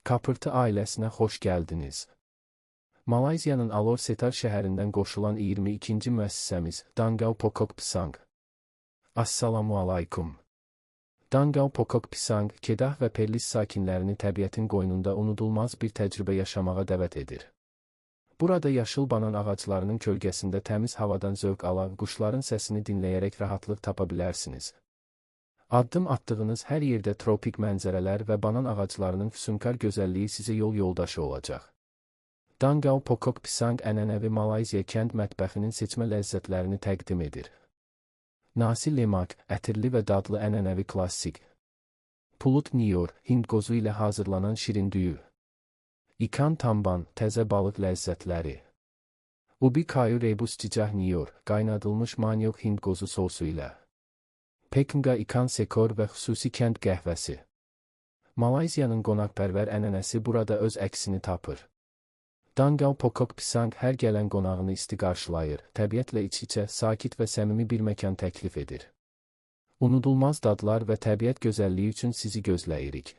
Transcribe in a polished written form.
Kapırtı ailəsinə xoş gəldiniz. Malayziyanın Alor Setar şəhərindən qoşulan 22-ci müəssisəmiz Dangao Pokok Pisang. Assalamu alaykum. Dangao Pokok Pisang, Kedah və Perlis sakinlərini təbiətin qoynunda unudulmaz bir təcrübə yaşamağa dəvət edir. Burada yaşıl banan ağaclarının kölgəsində təmiz havadan zövq alan, quşların səsini dinləyərək rahatlıq tapa bilərsiniz. Addım attığınız hər yerdə tropik mənzərələr və banan ağaclarının füsunkar gözəlliyi sizə yol yoldaşı olacaq. Dangao Pokok Pisang ənənəvi Malayziya kənd mətbəxinin seçmə ləzzətlərini təqdim edir. Nasi lemak, ətirli və dadlı ənənəvi klassik. Pulut niyor, Hind qozu ilə hazırlanan şirin düyü. İkan tamban, təzə balıq ləzzətləri. Ubi kayu rebus cicah niyor, qaynadılmış maniok Hind qozu sosu ilə. Pekinga ikan sekor və xüsusi kənd qəhvəsi. Malayziyanın qonaqpərvər ənənəsi burada öz əksini tapır. Dangao Pokok Pisang hər gələn qonağını isti qarşılayır, təbiətlə iç-içə, sakit və səmimi bir məkan təklif edir. Unudulmaz dadlar və təbiət gözəlliyi üçün sizi gözləyirik.